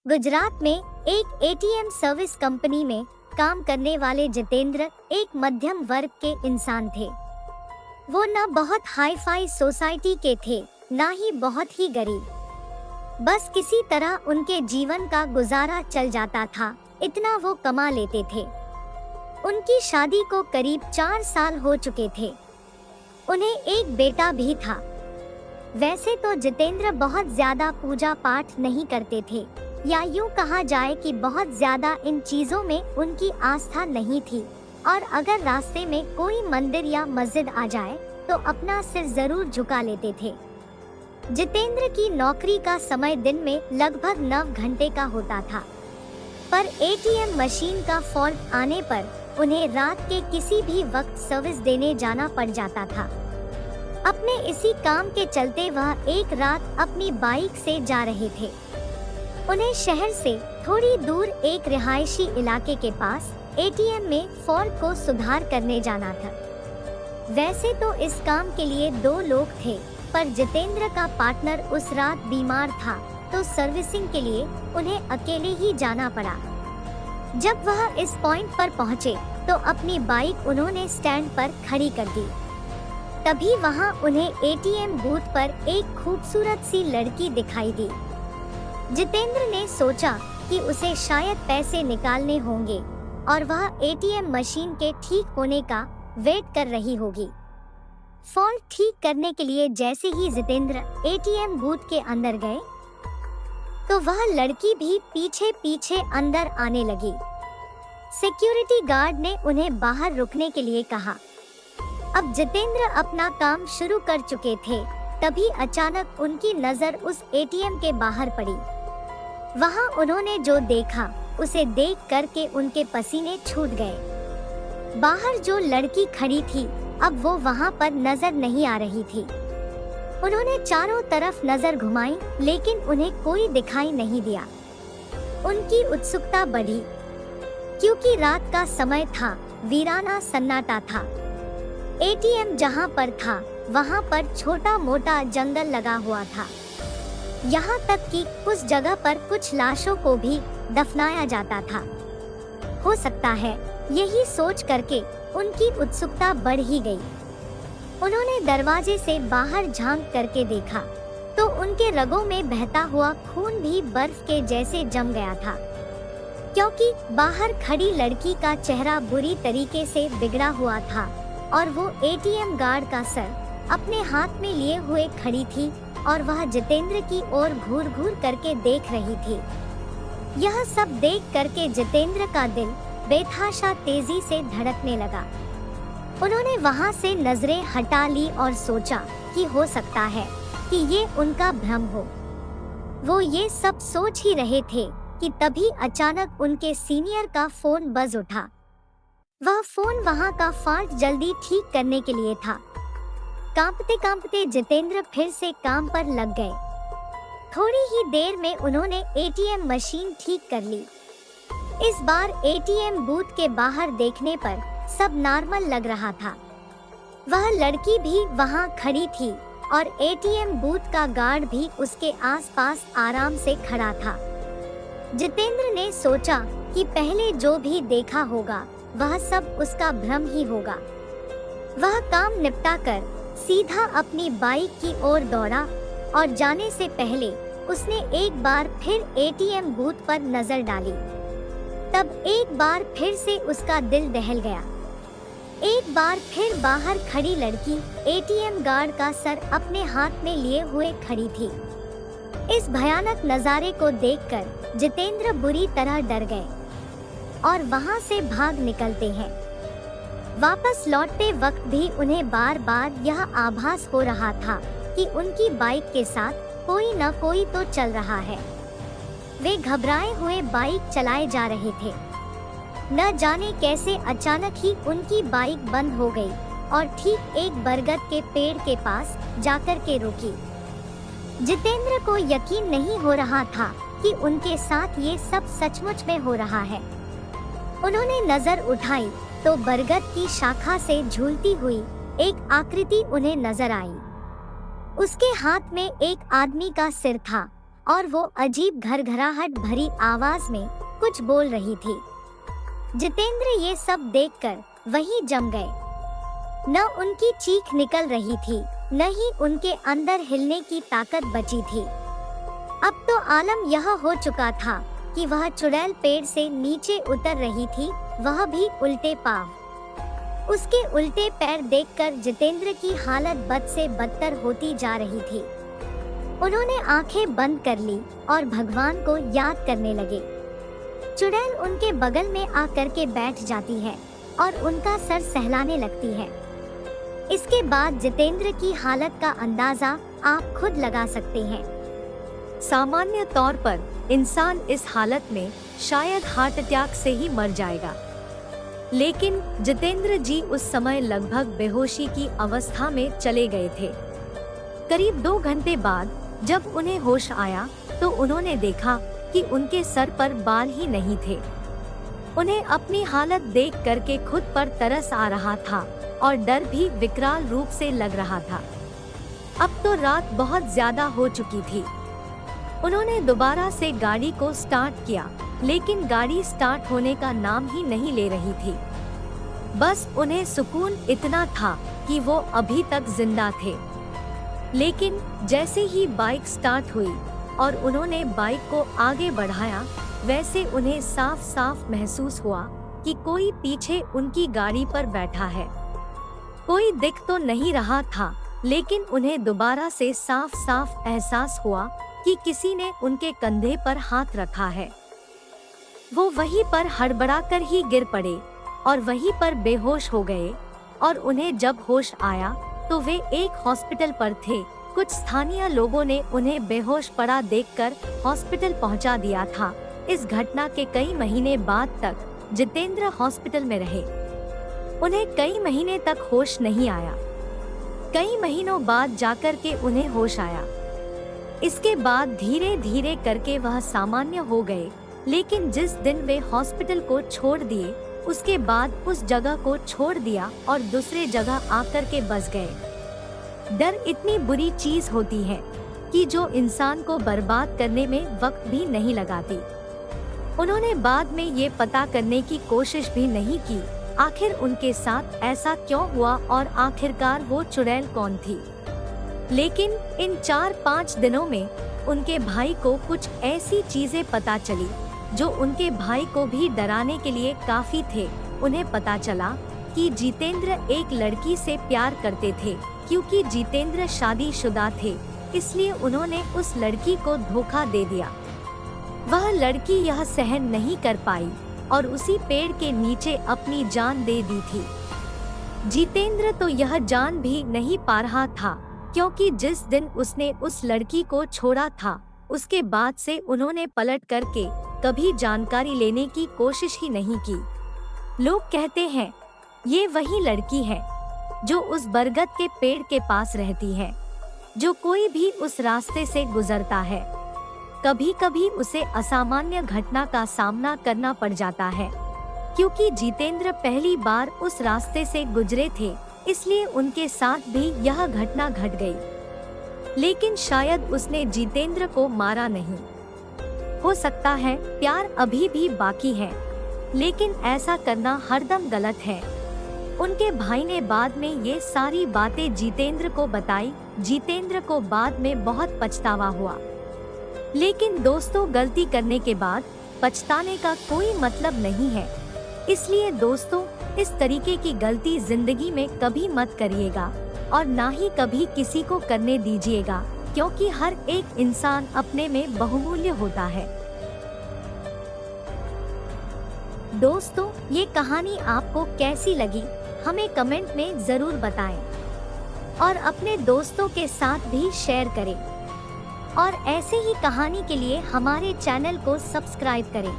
गुजरात में एक ATM service company में काम करने वाले जितेंद्र एक मध्यम वर्ग के इंसान थे। वो न बहुत हाई फाई सोसाइटी के थे, ना ही बहुत ही गरीब। बस किसी तरह उनके जीवन का गुजारा चल जाता था, इतना वो कमा लेते थे। उनकी शादी को करीब 4 साल हो चुके थे। उन्हें एक बेटा भी था। वैसे तो जितेंद्र बहुत ज्यादा पूजा पाठ नहीं करते थे, या यूं कहा जाए कि बहुत ज्यादा इन चीजों में उनकी आस्था नहीं थी, और अगर रास्ते में कोई मंदिर या मस्जिद आ जाए तो अपना सिर जरूर झुका लेते थे। जितेंद्र की नौकरी का समय दिन में लगभग 9 घंटे का होता था, पर एटीएम मशीन का फॉल्ट आने पर उन्हें रात के किसी भी वक्त सर्विस देने जाना पड़ जाता था। अपने इसी काम के चलते वह एक रात अपनी बाइक से जा रहे थे। उन्हें शहर से थोड़ी दूर एक रिहायशी इलाके के पास एटीएम में फॉल्ट को सुधार करने जाना था। वैसे तो इस काम के लिए 2 लोग थे, पर जितेंद्र का पार्टनर उस रात बीमार था, तो सर्विसिंग के लिए उन्हें अकेले ही जाना पड़ा। जब वह इस पॉइंट पर पहुंचे तो अपनी बाइक उन्होंने स्टैंड पर खड़ी कर दी। तभी वहां उन्हें एटीएम बूथ पर एक खूबसूरत सी लड़की दिखाई दी। जितेंद्र ने सोचा कि उसे शायद पैसे निकालने होंगे और वह एटीएम मशीन के ठीक होने का वेट कर रही होगी। फॉल्ट ठीक करने के लिए जैसे ही जितेंद्र एटीएम बूथ के अंदर गए तो वह लड़की भी पीछे पीछे अंदर आने लगी। सिक्योरिटी गार्ड ने उन्हें बाहर रुकने के लिए कहा। अब जितेंद्र अपना काम शुरू कर चुके थे, तभी अचानक उनकी नजर उस एटीएम के बाहर पड़ी। वहां उन्होंने जो देखा उसे देख करके उनके पसीने छूट गए। बाहर जो लड़की खड़ी थी अब वो वहां पर नजर नहीं आ रही थी। उन्होंने चारों तरफ नजर घुमाई, लेकिन उन्हें कोई दिखाई नहीं दिया। उनकी उत्सुकता बढ़ी, क्योंकि रात का समय था, वीराना सन्नाटा था। एटीएम जहां पर था वहां पर छोटा मोटा जंगल लगा हुआ था। यहाँ तक कि उस जगह पर कुछ लाशों को भी दफनाया जाता था। हो सकता है यही सोच करके उनकी उत्सुकता बढ़ ही गई। उन्होंने दरवाजे से बाहर झांक करके देखा तो उनके रगों में बहता हुआ खून भी बर्फ के जैसे जम गया था, क्योंकि बाहर खड़ी लड़की का चेहरा बुरी तरीके से बिगड़ा हुआ था और वो एटीएम गार्ड का सर अपने हाथ में लिए हुए खड़ी थी और वह जितेंद्र की ओर घूर घूर करके देख रही थी। यह सब देख करके जितेंद्र का दिल बेतहाशा तेजी से धड़कने लगा। उन्होंने वहां से नजरें हटा ली और सोचा कि हो सकता है कि ये उनका भ्रम हो। वो ये सब सोच ही रहे थे कि तभी अचानक उनके सीनियर का फोन बज उठा। वह फोन वहां का फॉल्ट जल्दी ठीक करने के लिए था। कांपते कांपते जितेंद्र फिर से काम पर लग गए। थोड़ी ही देर में उन्होंने एटीएम मशीन ठीक कर ली। इस बार एटीएम बूथ के बाहर देखने पर सब नॉर्मल लग रहा था। वह लड़की भी वहां खड़ी थी और एटीएम बूथ का गार्ड भी उसके आसपास आराम से खड़ा था। जितेंद्र ने सोचा कि पहले जो भी देखा होगा वह सब उसका भ्रम ही होगा। वह काम निपटा कर सीधा अपनी बाइक की ओर दौड़ा और जाने से पहले उसने एक बार फिर एटीएम बूथ पर नजर डाली। तब एक बार फिर से उसका दिल दहल गया। एक बार फिर बाहर खड़ी लड़की एटीएम गार्ड का सर अपने हाथ में लिए हुए खड़ी थी। इस भयानक नजारे को देखकर जितेंद्र बुरी तरह डर गए और वहां से भाग निकलते हैं। वापस लौटते वक्त भी उन्हें बार बार यह आभास हो रहा था कि उनकी बाइक के साथ कोई न कोई तो चल रहा है। वे घबराए हुए बाइक चलाए जा रहे थे। न जाने कैसे अचानक ही उनकी बाइक बंद हो गई और ठीक एक बरगद के पेड़ के पास जाकर के रुकी। जितेंद्र को यकीन नहीं हो रहा था कि उनके साथ ये सब सचमुच में हो रहा है। उन्होंने नजर उठाई तो बरगद की शाखा से झूलती हुई एक आकृति उन्हें नजर आई। उसके हाथ में एक आदमी का सिर था और वो अजीब घरघराहट भरी आवाज में कुछ बोल रही थी। जितेंद्र ये सब देखकर वहीं जम गए। न उनकी चीख निकल रही थी, न ही उनके अंदर हिलने की ताकत बची थी। अब तो आलम यह हो चुका था कि वह चुड़ैल पेड़ से नीचे उतर रही थी, वह भी उल्टे पांव। उसके उल्टे पैर देखकर जितेंद्र की हालत बद से बदतर होती जा रही थी। उन्होंने आंखें बंद कर ली और भगवान को याद करने लगे। चुड़ैल उनके बगल में आकर के बैठ जाती है और उनका सर सहलाने लगती है। इसके बाद जितेंद्र की हालत का अंदाजा आप खुद लगा सकते हैं। सामान्य तौर पर इंसान इस हालत में शायद हार्ट अटैक से ही मर जाएगा, लेकिन जितेंद्र जी उस समय लगभग बेहोशी की अवस्था में चले गए थे। करीब 2 घंटे बाद जब उन्हें होश आया तो उन्होंने देखा कि उनके सर पर बाल ही नहीं थे। उन्हें अपनी हालत देख करके खुद पर तरस आ रहा था और डर भी विकराल रूप से लग रहा था। अब तो रात बहुत ज्यादा हो चुकी थी। उन्होंने दोबारा से गाड़ी को स्टार्ट किया, लेकिन गाड़ी स्टार्ट होने का नाम ही नहीं ले रही थी। बस उन्हें सुकून इतना था कि वो अभी तक जिंदा थे। लेकिन जैसे ही बाइक स्टार्ट हुई और उन्होंने बाइक को आगे बढ़ाया, वैसे उन्हें साफ साफ महसूस हुआ कि कोई पीछे उनकी गाड़ी पर बैठा है। कोई दिख तो नहीं रहा था, लेकिन उन्हें दोबारा से साफ साफ एहसास हुआ कि किसी ने उनके कंधे पर हाथ रखा है। वो वहीं पर हड़बड़ाकर ही गिर पड़े और वहीं पर बेहोश हो गए। और उन्हें जब होश आया तो वे एक हॉस्पिटल पर थे। कुछ स्थानीय लोगों ने उन्हें बेहोश पड़ा देखकर हॉस्पिटल पहुंचा दिया था। इस घटना के कई महीने बाद तक जितेंद्र हॉस्पिटल में रहे। उन्हें कई महीने तक होश नहीं आया। कई महीनों बाद जाकर के उन्हें होश आया। इसके बाद धीरे धीरे करके वह सामान्य हो गए, लेकिन जिस दिन वे हॉस्पिटल को छोड़ दिए, उसके बाद उस जगह को छोड़ दिया और दूसरे जगह आकर के बस गए। डर इतनी बुरी चीज होती है कि जो इंसान को बर्बाद करने में वक्त भी नहीं लगाती। उन्होंने बाद में ये पता करने की कोशिश भी नहीं की आखिर उनके साथ ऐसा क्यों हुआ और आखिरकार वो चुड़ैल कौन थी। लेकिन इन 4-5 दिनों में उनके भाई को कुछ ऐसी चीजें पता चली जो उनके भाई को भी डराने के लिए काफी थे। उन्हें पता चला कि जितेंद्र एक लड़की से प्यार करते थे। क्योंकि जितेंद्र शादीशुदा थे, इसलिए उन्होंने उस लड़की को धोखा दे दिया। वह लड़की यह सहन नहीं कर पाई और उसी पेड़ के नीचे अपनी जान दे दी थी। जितेंद्र तो यह जान भी नहीं पा रहा था, क्योंकि जिस दिन उसने उस लड़की को छोड़ा था, उसके बाद से उन्होंने पलट करके कभी जानकारी लेने की कोशिश ही नहीं की। लोग कहते हैं ये वही लड़की है जो उस बरगद के पेड़ के पास रहती है। जो कोई भी उस रास्ते से गुजरता है, कभी कभी उसे असामान्य घटना का सामना करना पड़ जाता है। क्योंकि जितेंद्र पहली बार उस रास्ते से गुजरे थे, इसलिए उनके साथ भी यह घटना घट गई। लेकिन शायद उसने जितेंद्र को मारा नहीं। हो सकता है प्यार अभी भी बाकी है, लेकिन ऐसा करना हरदम गलत है। उनके भाई ने बाद में ये सारी बातें जितेंद्र को बताई। जितेंद्र को बाद में बहुत पछतावा हुआ। लेकिन दोस्तों, गलती करने के बाद पछताने का कोई मतलब नहीं है। इसलिए दोस्तों, इस तरीके की गलती जिंदगी में कभी मत करिएगा और ना ही कभी किसी को करने दीजिएगा, क्योंकि हर एक इंसान अपने में बहुमूल्य होता है। दोस्तों, ये कहानी आपको कैसी लगी हमें कमेंट में जरूर बताएं और अपने दोस्तों के साथ भी शेयर करें। और ऐसे ही कहानी के लिए हमारे चैनल को सब्सक्राइब करें।